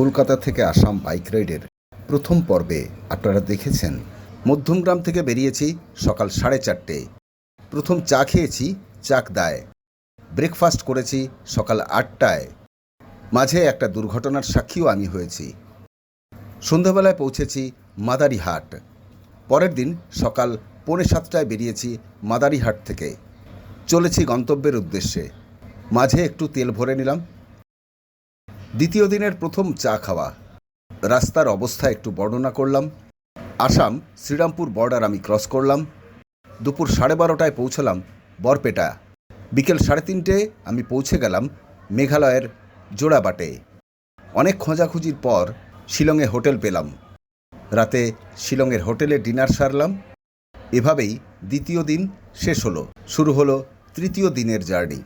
কলকাতা থেকে আসাম বাইক রাইডের প্রথম পর্বে আপনারা দেখেছেন মধ্যমগ্রাম থেকে বেরিয়েছি সকাল 4:30। প্রথম চা খেয়েছি চাকদায়, ব্রেকফাস্ট করেছি সকাল 8টায়। মাঝে একটা দুর্ঘটনার সাক্ষীও আমি হয়েছি। সন্ধ্যাবেলায় পৌঁছেছি মাদারিহাট। পরের দিন সকাল 6:45টায় বেরিয়েছি মাদারিহাট থেকে, চলেছি গন্তব্যের উদ্দেশ্যে। মাঝে একটু তেল ভরে নিলাম। দ্বিতীয় দিনের প্রথম চা খাওয়া। রাস্তার অবস্থা একটু বর্ণনা করলাম। আসাম শ্রীরামপুর বর্ডার আমি ক্রস করলাম। দুপুর 12:30টায় পৌঁছলাম বরপেটা। বিকেল 3:30 আমি পৌঁছে গেলাম মেঘালয়ের জোড়াবাটে। অনেক খোঁজাখুঁজির পর শিলংয়ে হোটেল পেলাম। রাতে শিলংয়ের হোটেলে ডিনার সারলাম। এভাবেই দ্বিতীয় দিন শেষ হলো। শুরু হলো তৃতীয় দিনের জার্নি।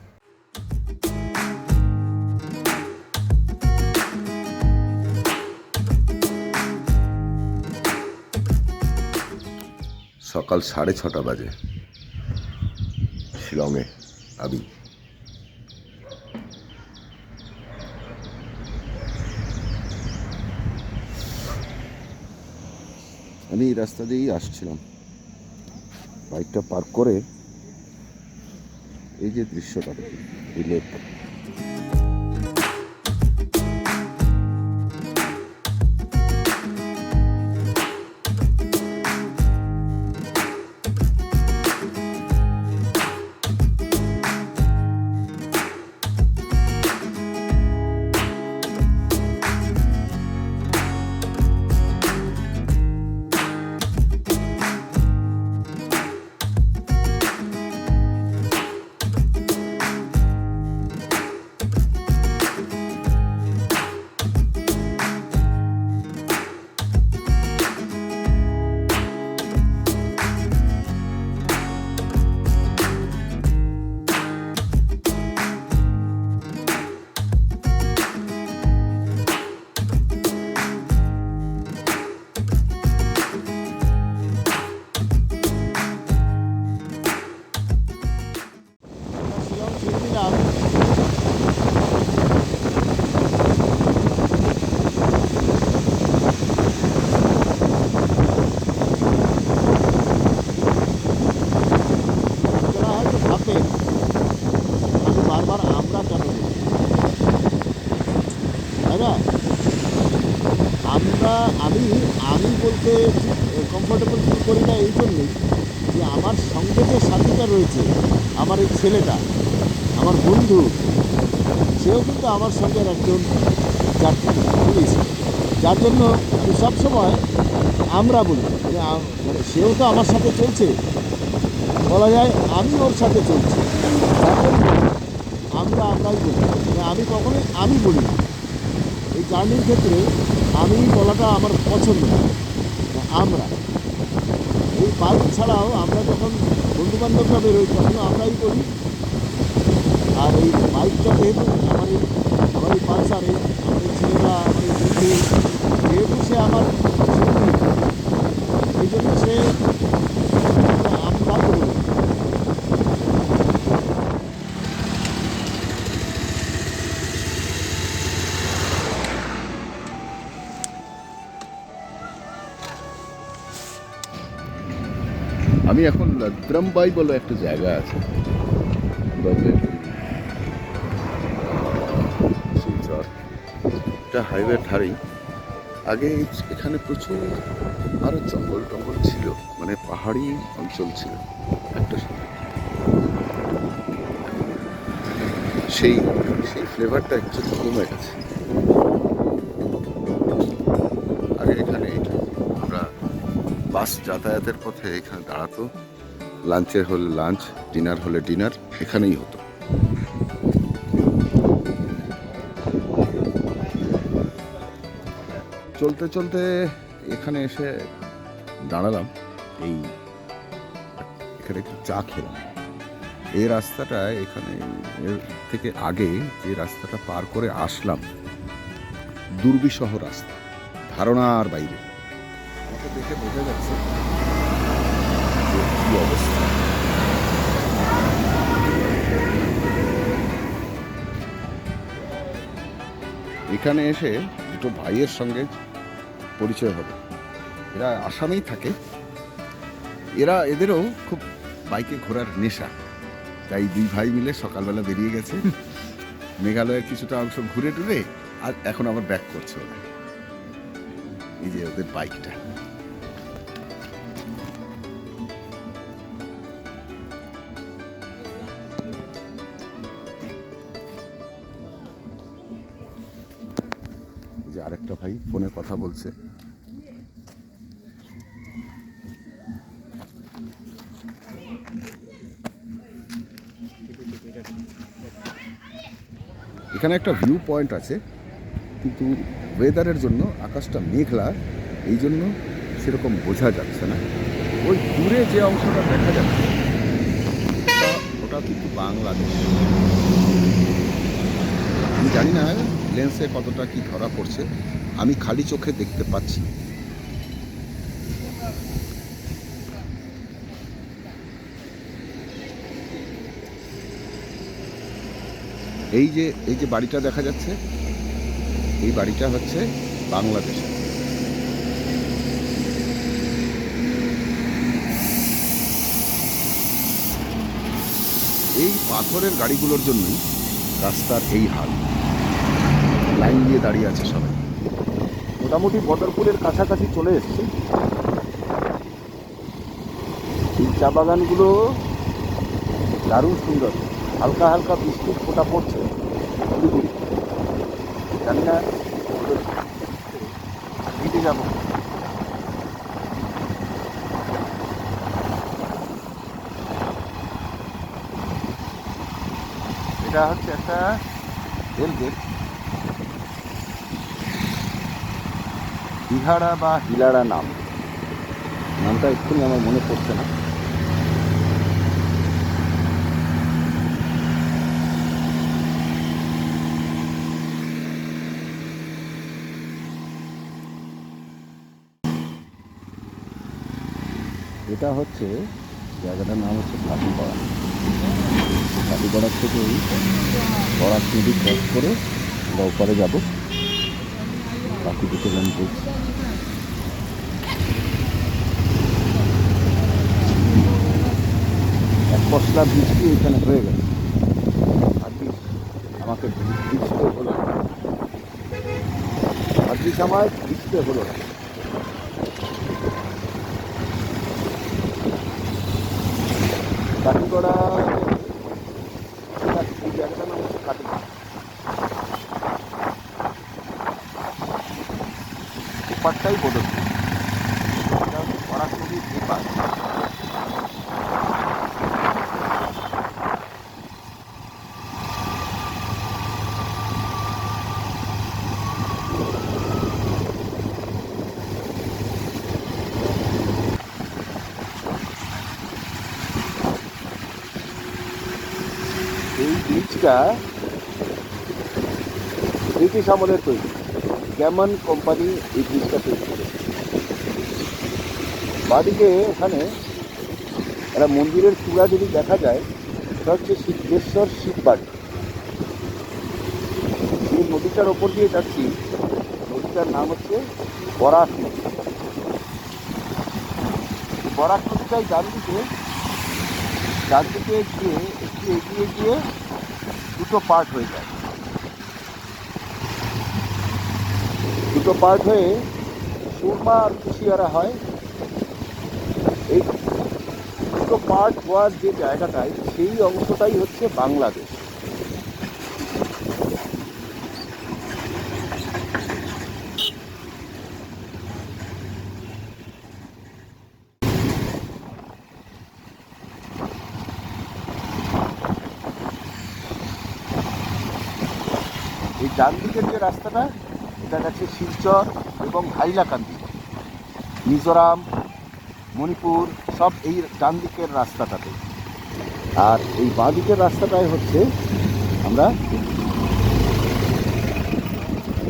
সকাল 6:30 বাজে। শিলংয়ে আমি এই রাস্তা দিয়েই আসছিলাম। বাইকটা পার্ক করে এই যে দৃশ্যটা দেখি, এই লেক। আমি বলতে কমফোর্টেবল ফিল করি না এই জন্যই যে আমার সঙ্গে যে সাথীটা রয়েছে, আমার এই ছেলেটা, আমার বন্ধু, সেও কিন্তু আমার সঙ্গে একজন যাত্রী পুলিশ। যার জন্য আমি সবসময় আমরা বলি যে মানে সেও তো আমার সাথে চলছে, বলা যায় আমি ওর সাথে চলছি। যার জন্য আমরাই বলি, আমি কখনোই আমি বলি না। এই জার্নির ক্ষেত্রে আমি বলাটা আমার পছন্দ না। আমরা এই বাইক ছাড়াও আমরা যখন বন্ধুবান্ধবরা বেরোই তখন আমরাই বলি। আর এই বাইকটা যেহেতু আমার এই পালসারে আমার এই ছেলেটা, আমার এই বন্ধু, যেহেতু সে আমার এই জন্য সে আমরা বলি। আমি এখন দ্রমবাই বলে একটা জায়গা আছে, এটা হাইওয়ের ধারেই। আগে এখানে প্রচুর আরো জঙ্গল টঙ্গল ছিল, মানে পাহাড়ি অঞ্চল ছিল একটা সময়। সেই ফ্লেভারটা একটু কমে গেছে। আগে এখানে আমরা বাস যাতায়াতের পথে এখানে দাঁড়াতো, লাঞ্চের হলে লাঞ্চ, ডিনার হলে ডিনার এখানেই হতো। চলতে চলতে এখানে এসে দাঁড়ালাম। এখানে একটু চা খেলাম। এই রাস্তাটা এখানে এর থেকে আগে যে রাস্তাটা পার করে আসলাম, দুর্বিষহ রাস্তা, ধারণার বাইরে। আমাকে দেখে বোঝা যাচ্ছে যে কি অবস্থা। এখানে এসে দুটো ভাইয়ের সঙ্গে পরিচয় হবে। এরা আসামেই থাকে। এদেরও খুব বাইকে ঘোরার নেশা, তাই দুই ভাই মিলে সকালবেলা বেরিয়ে গেছে। মেঘালয়ের কিছুটা অংশ ঘুরে টুরে আর এখন আবার ব্যাক করছে ওরা। এই যে ওদের বাইকটা। যে আরেকটা ভাই ফোনে কথা বলছে। এখানে একটা ভিউ পয়েন্ট আছে, কিন্তু ওয়েদারের জন্য আকাশটা মেঘলা, এই জন্য সেরকম বোঝা যাচ্ছে না। ওই দূরে যে অংশটা দেখা যাচ্ছে ওটা কিন্তু বাংলাদেশ। আমি জানি না লেন্সে কতটা কি ধরা পড়ছে, আমি খালি চোখে দেখতে পাচ্ছি। এই যে বাড়িটা দেখা যাচ্ছে, এই বাড়িটা হচ্ছে বাংলাদেশ। এই পাথরের গাড়িগুলোর জন্যই রাস্তার এই হাল, লাইন দিয়ে দাঁড়িয়ে আছে সবাই। মোটামুটি বদরপুরের কাছাকাছি চলে এসেছি। এই চা বাগানগুলো দারুণ সুন্দর, হালকা হালকা বৃষ্টির ফোঁটা পড়ছে। জানি না হেঁটে যাবো। এটা হচ্ছে একটা রেল গেট, বিহারা বা হিলারা নামটা এক্ষুনি আমার মনে পড়ছে না। এটা হচ্ছে জায়গাটার নাম হচ্ছে কাটিগড়া। কাটিগড়ার থেকে বরাক নদী ক্রস করে আমরা ওপারে যাবো। বাকি দুটো লেন ব্রিজ। এক পশলা বৃষ্টি এখানে হয়ে গেছে, আমাকে ভিজতে হলো না। ভাগ্যিস আমার ভিজতে হলো না। কাটিগড়া এই জায়গাটার নাম হচ্ছে কাটিগড়া। ওপারটাই বদলপুর, এটা হচ্ছে বরাক নদীর এপার। এই ব্রিজটা ব্রিটিশ আমলের তৈরি, গ্যামন কোম্পানি এই ব্রিজটা তৈরি করেছে। বাদিকে এখানে একটা মন্দিরের চূড়া যদি দেখা যায়, এটা হচ্ছে সিদ্ধেশ্বর শিববাড়ি। যে নদীটার ওপর দিয়ে যাচ্ছি, নদীটার নাম হচ্ছে বরাক নদী। বরাক নদীটাই ডান দিকে গিয়ে একটু এগিয়ে গিয়ে দুটো পার্ট হয়ে যায়। দুটো পার্ট হয়ে সুরমা আর কুশিয়ারা হয়। এই দুটো পার্ট হওয়ার যে জায়গাটায়, সেই অংশটাই হচ্ছে বাংলাদেশ। এই ডান দিকের যে রাস্তাটা, এটা গেছে শিলচর এবং হাইলাকান্দি, মিজোরাম, মণিপুর, সব এই ডান দিকের রাস্তাটাতে। আর এই বাঁ দিকের রাস্তাটাই হচ্ছে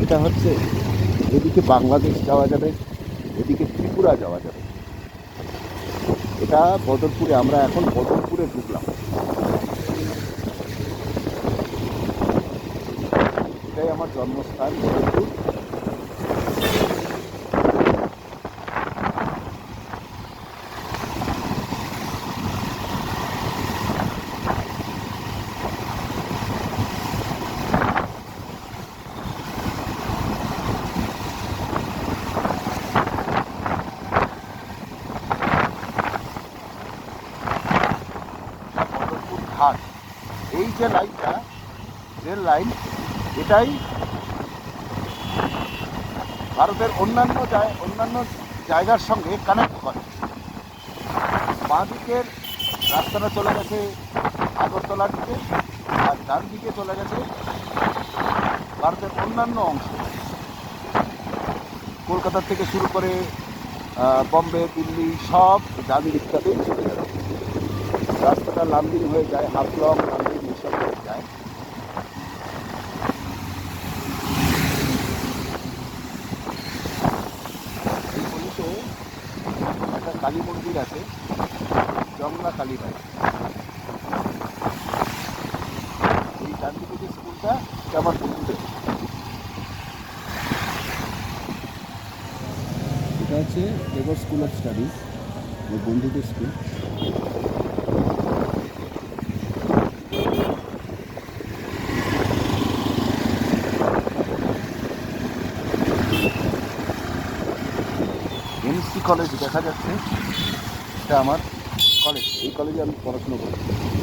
এটা হচ্ছে এদিকে বাংলাদেশ যাওয়া যাবে, এদিকে ত্রিপুরা যাওয়া যাবে। এটা বদরপুরে, আমরা এখন বদরপুরে ঢুকলাম। এটাই আমার জন্মস্থান বদরপুর। যে লাইনটা, রেল লাইন, এটাই ভারতের অন্যান্য জায়গার সঙ্গে কানেক্ট করে। বাঁ দিকের রাস্তাটা চলে গেছে আগরতলার দিকে, আর ডান দিকে চলে গেছে ভারতের অন্যান্য অংশ, কলকাতা থেকে শুরু করে বম্বে, দিল্লি, সব ডান দিকটাতেই চলে যাবে। রাস্তাটা লামডিং হয়ে যায়, হাফলং, লামডিং এসব হয়ে যায়। এই গলিতে একটা কালী মন্দির আছে, জংলা কালীবাই। এই ডান দিকে যে স্কুলটা, এটা আমার বন্ধুদের। এটা হচ্ছে টেগর স্কুল অফ স্টাডিজ, ওই বন্ধুদের স্কুল। এমসি কলেজ দেখা যাচ্ছে, এটা আমার কলেজ। এই কলেজে আমি পড়াশোনা করি,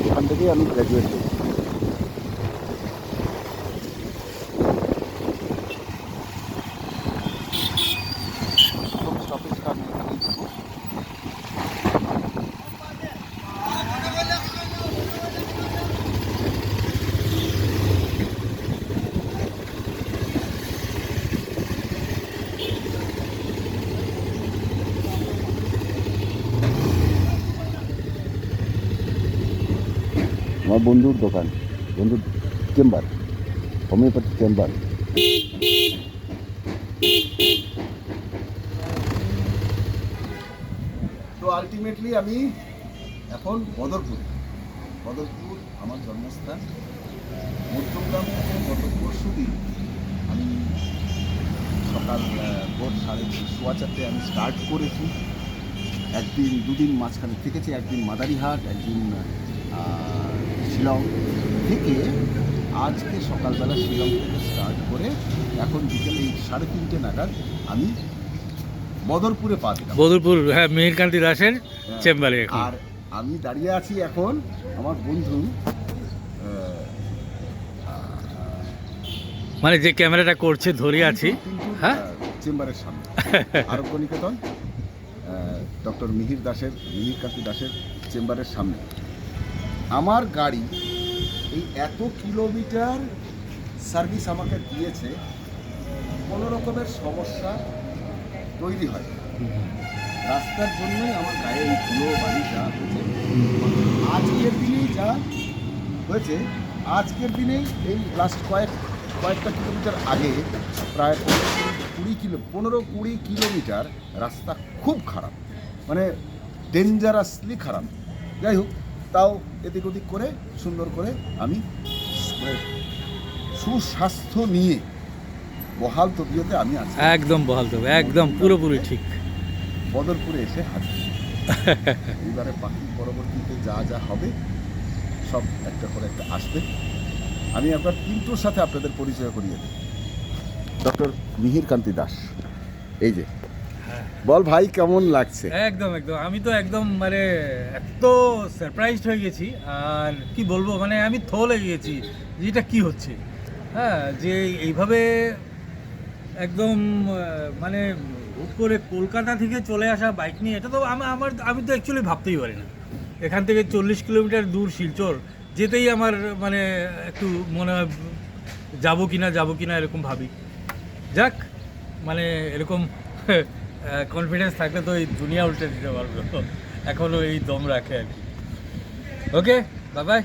এখান থেকেই আমি গ্র্যাজুয়েট করি। প্রথম স্টপেজটা আমি এখানেই দেবো। আমার বন্ধুর দোকান, বন্ধুর চেম্বার, হোমিওপ্যাথি চেম্বার। তো আলটিমেটলি আমি এখন বদরপুর আমার জন্মস্থান। মধ্যমগ্রাম থেকে গত পরশুদিন আমি সকাল ভোর 4:30 আমি স্টার্ট করেছি। একদিন দুদিন মাঝখানে থেকেছি, একদিন মাদারিহাট, একদিন শিলং থেকে। আজকে সকালবেলা শিলং থেকে স্টার্ট করে এখন বিকেলে এই 3:30 নাগাদ আমি বদরপুরে পা দিলাম। বদরপুর, হ্যাঁ, মিহিরকান্তি দাসের চেম্বারে। আর আমি দাঁড়িয়ে আছি এখন আমার বন্ধু, মানে যে ক্যামেরাটা করছে ধরে আছি, হ্যাঁ, চেম্বারের সামনে আরোগ্য নিকেতন, ডক্টর মিহিরকান্তি দাসের চেম্বারের সামনে। আমার গাড়ি এই এত কিলোমিটার সার্ভিস আমাকে দিয়েছে, কোনো রকমের সমস্যা তৈরি হয়। রাস্তার জন্যই আমার গায়ে এই ধুলো বালি যা হয়েছে, আজকের দিনেই যা হয়েছে, আজকের দিনেই এই লাস্ট কয়েকটা কিলোমিটার আগে প্রায় 15-20 কিলোমিটার রাস্তা খুব খারাপ, মানে ডেঞ্জারাসলি খারাপ। যাই হোক, তাও এদিক ওদিক করে সুন্দর করে আমি মানে সুস্বাস্থ্য নিয়ে বহাল তবিয়তে আমি আছি। একদম বহাল তবে, একদম পুরোপুরি ঠিক। বদরপুরে এসে হাজির। এবারে বাকি পরবর্তীতে যা যা হবে সব একটা করে একটা আসবে। আমি একবার পিন্টুর সাথে আপনাদের পরিচয় করিয়ে দিই। ডক্টর মিহিরকান্তি দাস, এই যে। বল ভাই, কেমন লাগছে? একদম আমি তো একদম মানে এত সারপ্রাইজড হয়ে গেছি, আর কি বলবো, মানে আমি থো লেগে গেছি যে এটা কি হচ্ছে। হ্যাঁ, যে এইভাবে একদম মানে উপরে কলকাতা থেকে চলে আসা বাইক নিয়ে, এটা তো আমি তো অ্যাকচুয়ালি ভাবতেই পারি না। এখান থেকে 40 কিলোমিটার দূর শিলচর যেতেই আমার মানে একটু মনে হয় যাবো কিনা এরকম ভাবি। যাক, মানে এরকম কনফিডেন্স থাকলে তো এই দুনিয়া উল্টে দিতে পারবো, এখনও এই দম রাখে আর কি। ওকে, বাই।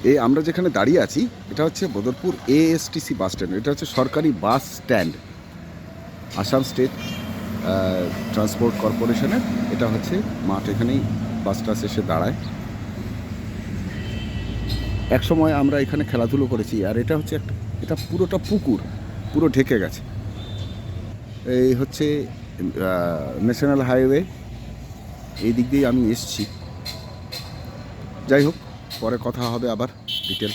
এই আমরা যেখানে দাঁড়িয়ে আছি, এটা হচ্ছে বদরপুর এএসটিসি বাস স্ট্যান্ড। এটা হচ্ছে সরকারি bus stand, Assam state transport কর্পোরেশনের। এটা হচ্ছে মাঠ, এখানেই বাসটা এসে দাঁড়ায়। একসময় আমরা এখানে খেলাধুলো করেছি। আর এটা হচ্ছে এটা পুরোটা পুকুর, পুরো ঢেকে গেছে। এই হচ্ছে ন্যাশনাল হাইওয়ে, এই দিক দিয়েই আমি এসছি। যাই হোক, পরে কথা হবে আবার ডিটেল।